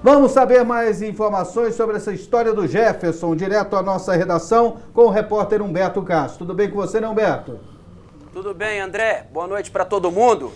Vamos saber mais informações sobre essa história do Jefferson, direto à nossa redação, com o repórter Humberto Castro. Tudo bem com você, né, Humberto? Tudo bem, André. Boa noite para todo mundo.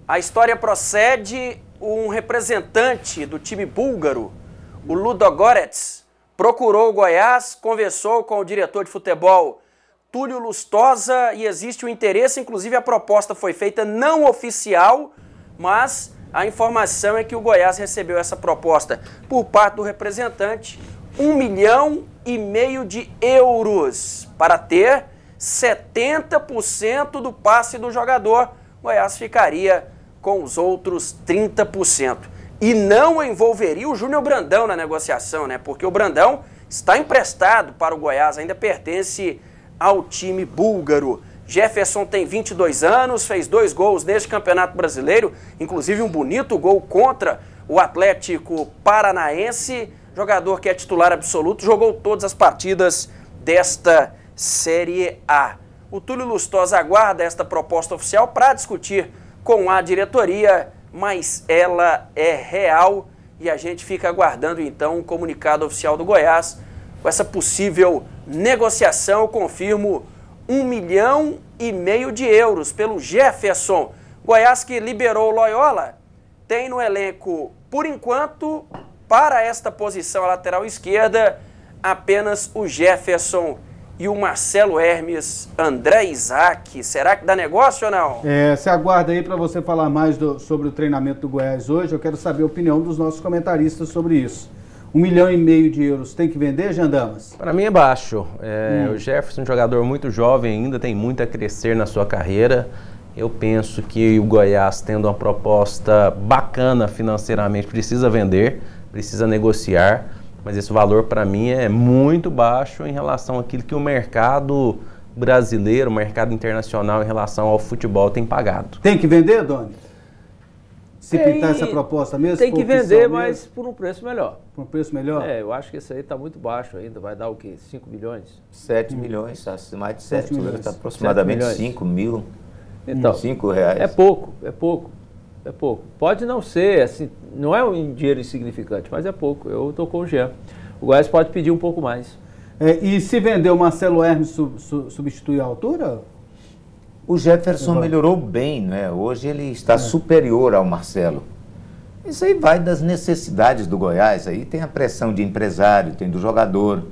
A história procede. Um representante do time búlgaro, o Ludogorets, procurou o Goiás, conversou com o diretor de futebol Túlio Lustosa e existe um interesse, inclusive a proposta foi feita não oficial, mas a informação é que o Goiás recebeu essa proposta por parte do representante, 1,5 milhão de euros para ter 70% do passe do jogador. O Goiás ficaria com os outros 30%. E não envolveria o Júnior Brandão na negociação, né? Porque o Brandão está emprestado para o Goiás, ainda pertence ao time búlgaro. Jefferson tem 22 anos, fez 2 gols neste Campeonato Brasileiro, inclusive um bonito gol contra o Atlético Paranaense. Jogador que é titular absoluto, jogou todas as partidas desta Série A. O Túlio Lustosa aguarda esta proposta oficial para discutir com a diretoria, mas ela é real e a gente fica aguardando então um comunicado oficial do Goiás com essa possível negociação. Eu confirmo 1,5 milhão de euros pelo Jefferson. Goiás, que liberou o Loyola, tem no elenco, por enquanto, para esta posição, a lateral esquerda, apenas o Jefferson e o Marcelo Hermes, André Isaac. Será que dá negócio ou não? Você aguarda aí para você falar mais sobre o treinamento do Goiás hoje. Eu quero saber a opinião dos nossos comentaristas sobre isso. 1,5 milhão de euros tem que vender, Jandamas? Para mim é baixo. O Jefferson é um jogador muito jovem ainda, tem muito a crescer na sua carreira. Eu penso que o Goiás, tendo uma proposta bacana financeiramente, precisa vender, precisa negociar. Mas esse valor, para mim, é muito baixo em relação àquilo que o mercado brasileiro, o mercado internacional, em relação ao futebol, tem pagado. Tem que vender, Doni? Se pintar essa proposta mesmo? Tem que vender, mas por um preço melhor. Por um preço melhor? Eu acho que esse aí está muito baixo ainda. Vai dar o quê? 5 milhões? 7 milhões, mais de 7 milhões. Está aproximadamente 5 mil. Então, 5 reais. É pouco. Pode não ser, assim, não é um dinheiro insignificante, mas é pouco. Eu estou com o Jean. O Goiás pode pedir um pouco mais. E se vender o Marcelo Hermes, substituir a altura? O Jefferson melhorou bem, né? Hoje ele está superior ao Marcelo. Isso aí vai das necessidades do Goiás. Aí tem a pressão de empresário, tem do jogador.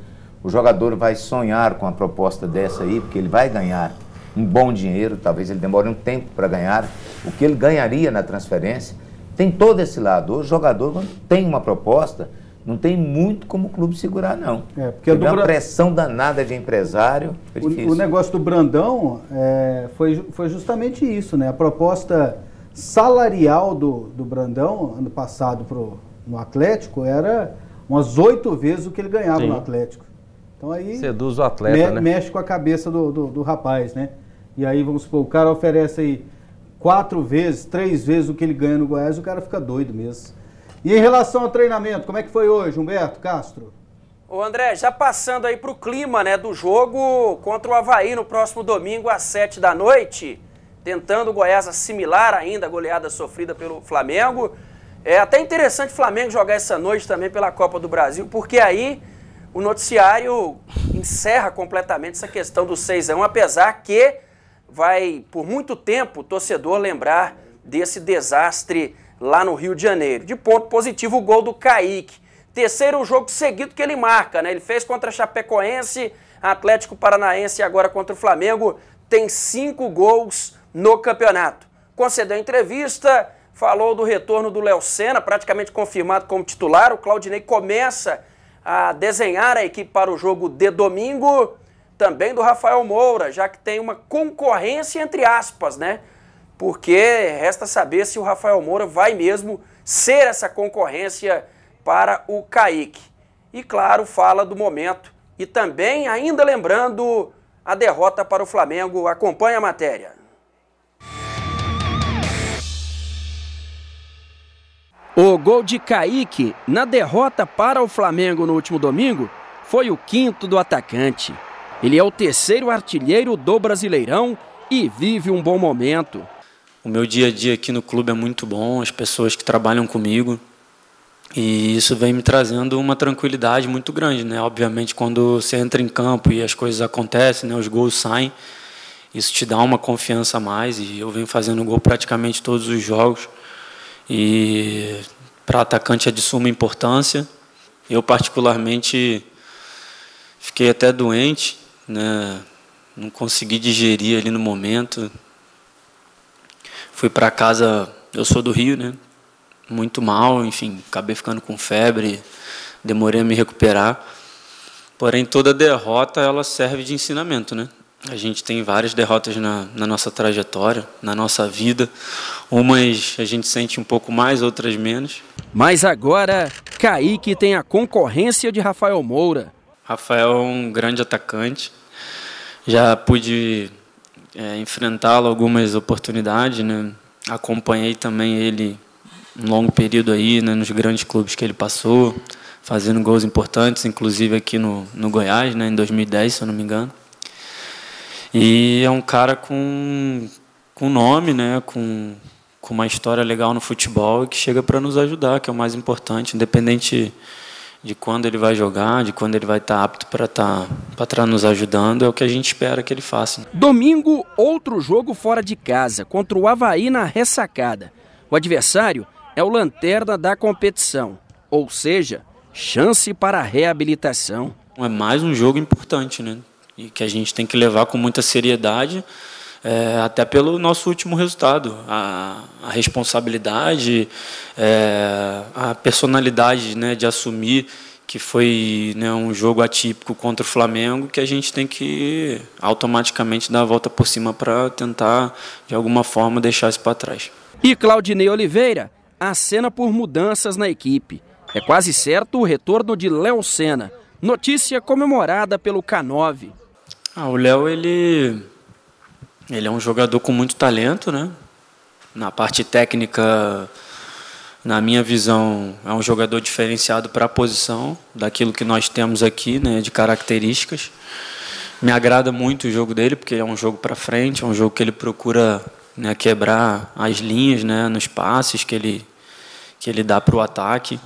O jogador vai sonhar com a proposta dessa aí, porque ele vai ganhar um bom dinheiro, talvez ele demore um tempo para ganhar o que ele ganharia na transferência. Tem todo esse lado. O jogador, quando tem uma proposta, não tem muito como o clube segurar, não. Porque uma pressão danada de empresário. O negócio do Brandão foi justamente isso, né? A proposta salarial do Brandão, ano passado, no Atlético, era umas 8 vezes o que ele ganhava no Atlético. Então aí seduz o atleta, né? Mexe com a cabeça do rapaz, né? E aí, vamos supor, o cara oferece aí 4 vezes, 3 vezes o que ele ganha no Goiás, o cara fica doido mesmo. E em relação ao treinamento, como é que foi hoje, Humberto Castro? Ô André, já passando aí pro clima, né, do jogo contra o Avaí no próximo domingo às 7 da noite, tentando o Goiás assimilar ainda a goleada sofrida pelo Flamengo. É até interessante o Flamengo jogar essa noite também pela Copa do Brasil, porque aí o noticiário encerra completamente essa questão do 6-1, apesar que vai, por muito tempo, o torcedor lembrar desse desastre lá no Rio de Janeiro. De ponto positivo, o gol do Kaique. Terceiro jogo seguido que ele marca, né? Ele fez contra a Chapecoense, Atlético Paranaense e agora contra o Flamengo. Tem 5 gols no campeonato. Concedeu entrevista, falou do retorno do Léo Senna, praticamente confirmado como titular. O Claudinei começa a desenhar a equipe para o jogo de domingo. Também do Rafael Moura, já que tem uma concorrência entre aspas, né? Porque resta saber se o Rafael Moura vai mesmo ser essa concorrência para o Kaique. E claro, fala do momento e também ainda lembrando a derrota para o Flamengo. Acompanhe a matéria. O gol de Kaique na derrota para o Flamengo no último domingo foi o 5º do atacante. Ele é o 3º artilheiro do Brasileirão e vive um bom momento. O meu dia a dia aqui no clube é muito bom, as pessoas que trabalham comigo E isso vem me trazendo uma tranquilidade muito grande, né? Obviamente, quando você entra em campo e as coisas acontecem, né? Os gols saem, isso te dá uma confiança a mais. E eu venho fazendo gol praticamente todos os jogos. E para atacante é de suma importância. Eu, particularmente, fiquei até doente, né? Não consegui digerir ali no momento. Fui para casa, eu sou do Rio, né? Muito mal, enfim, acabei ficando com febre, demorei a me recuperar. Porém, toda derrota, ela serve de ensinamento, né? A gente tem várias derrotas na nossa trajetória, na nossa vida. Umas a gente sente um pouco mais, outras menos. Mas agora, Kaique tem a concorrência de Rafael Moura. Rafael é um grande atacante. Já pude enfrentá-lo algumas oportunidades, né? Acompanhei também ele um longo período aí, né, nos grandes clubes que ele passou, fazendo gols importantes, inclusive aqui no Goiás, né, em 2010, se eu não me engano. E é um cara com nome, né, com uma história legal no futebol e que chega para nos ajudar, que é o mais importante, independente de quando ele vai jogar, de quando ele vai estar apto para estar nos ajudando, é o que a gente espera que ele faça. Domingo, outro jogo fora de casa, contra o Avaí na Ressacada. O adversário é o lanterna da competição, ou seja, chance para a reabilitação. É mais um jogo importante, né? E que a gente tem que levar com muita seriedade, até pelo nosso último resultado. A responsabilidade, a personalidade, né, de assumir que foi, né, um jogo atípico contra o Flamengo, que a gente tem que automaticamente dar a volta por cima para tentar, de alguma forma, deixar isso para trás. E Claudinei Oliveira acena por mudanças na equipe. É quase certo o retorno de Léo Senna, notícia comemorada pelo K9. O Léo, ele é um jogador com muito talento, né? Na parte técnica, na minha visão, é um jogador diferenciado para a posição, daquilo que nós temos aqui, né, de características. Me agrada muito o jogo dele, porque é um jogo para frente, é um jogo que ele procura, né, quebrar as linhas, né, nos passes que ele dá para o ataque.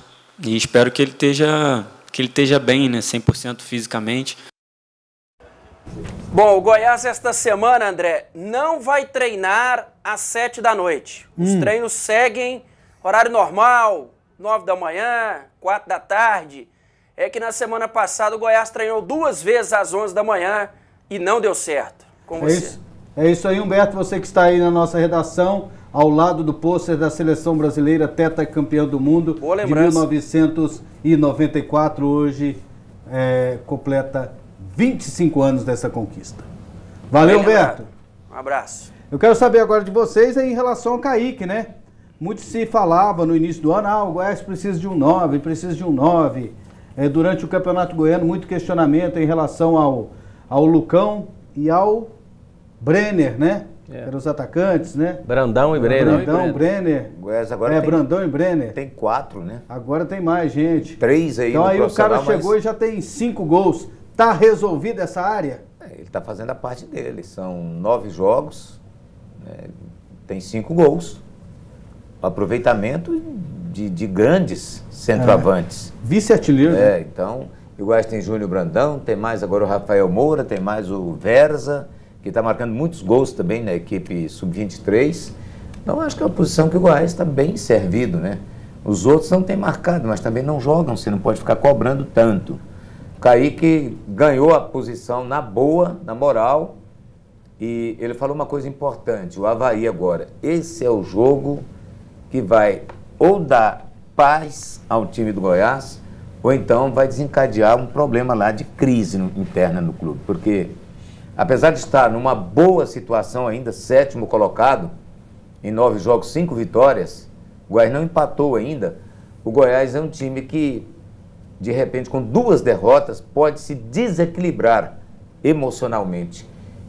E espero que ele esteja bem, né, 100% fisicamente. Bom, o Goiás esta semana, André, não vai treinar às 7 da noite. Os treinos seguem horário normal, 9 da manhã, 4 da tarde. É que na semana passada o Goiás treinou 2 vezes às 11 da manhã e não deu certo. Com você. É isso aí, Humberto, você que está aí na nossa redação, ao lado do pôster da Seleção Brasileira, tetracampeão do mundo de 1994, hoje completa 25 anos dessa conquista. Valeu, Humberto. Um abraço. Eu quero saber agora de vocês em relação ao Kaique, né? Muito se falava no início do ano, o Goiás precisa de um 9, durante o Campeonato Goiano, muito questionamento em relação ao Lucão e ao Brenner, né? Eram os atacantes, né? Brandão e Brenner. Brandão, Brenner. Goiás agora tem, Brandão e Brenner. Tem 4, né? Agora tem mais gente. 3 aí. Então aí o cara chegou e já tem 5 gols. Tá resolvida essa área? Ele está fazendo a parte dele. São 9 jogos, tem 5 gols. Aproveitamento de grandes centroavantes. Vice-artilheiro. Então, o Goiás tem Júnior Brandão, tem mais agora o Rafael Moura, tem mais o Verza, que está marcando muitos gols também na equipe sub-23. Então, acho que é uma posição que o Goiás está bem servido, né? Os outros não têm marcado, mas também não jogam, você não pode ficar cobrando tanto. O Kaique ganhou a posição na boa, na moral, e ele falou uma coisa importante, o Avaí agora. Esse é o jogo que vai ou dar paz ao time do Goiás, ou então vai desencadear um problema lá de crise interna no clube. Porque, apesar de estar numa boa situação ainda, 7º colocado, em 9 jogos, 5 vitórias, o Goiás não empatou ainda. O Goiás é um time que, de repente, com 2 derrotas, pode se desequilibrar emocionalmente.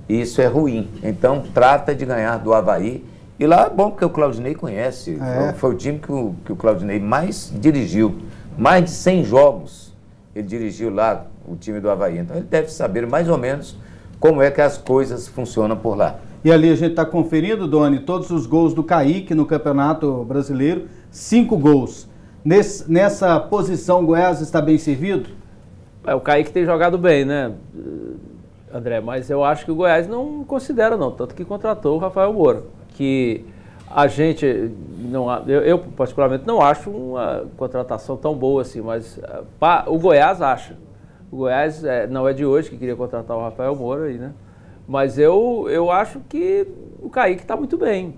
E isso é ruim. Então, trata de ganhar do Avaí. E lá é bom porque o Claudinei conhece. Foi o time que o Claudinei mais dirigiu. Mais de 100 jogos ele dirigiu lá, o time do Avaí. Então ele deve saber mais ou menos como é que as coisas funcionam por lá. E ali a gente está conferindo, Doni, todos os gols do Kaique no Campeonato Brasileiro. 5 gols. nessa posição o Goiás está bem servido? O Kaique tem jogado bem, né, André? Mas eu acho que o Goiás não considera, não. Tanto que contratou o Rafael Moura. Que a gente, eu particularmente não acho uma contratação tão boa assim, mas o Goiás acha. O Goiás não é de hoje que queria contratar o Rafael Moura aí, né? Mas eu acho que o Kaique está muito bem.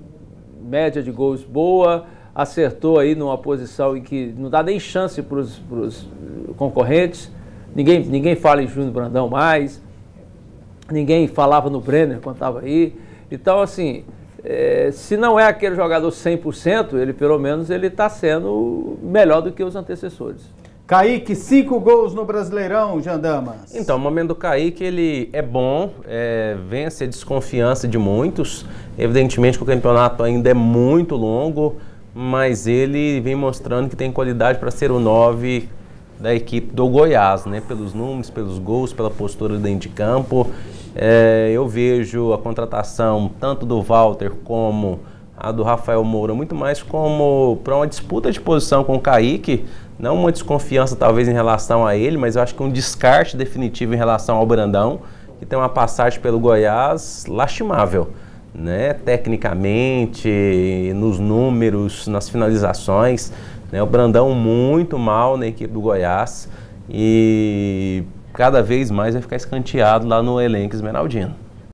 Média de gols boa, acertou aí numa posição em que não dá nem chance para os concorrentes. Ninguém fala em Júnior Brandão mais, ninguém falava no Brenner quando estava aí. Então, assim, se não é aquele jogador 100%, ele pelo menos ele está sendo melhor do que os antecessores. Kaique, 5 gols no Brasileirão, Jandamas. Então, o momento do Kaique, ele é bom, vence a desconfiança de muitos. Evidentemente que o campeonato ainda é muito longo, mas ele vem mostrando que tem qualidade para ser o 9 da equipe do Goiás, né? Pelos números, pelos gols, pela postura dentro de campo. Eu vejo a contratação tanto do Walter como a do Rafael Moura muito mais como para uma disputa de posição com o Kaique, não uma desconfiança talvez em relação a ele, mas eu acho que um descarte definitivo em relação ao Brandão, que tem uma passagem pelo Goiás lastimável, né? Tecnicamente, nos números, nas finalizações, né? O Brandão muito mal na equipe do Goiás e cada vez mais vai ficar escanteado lá no elenco esmeraldino.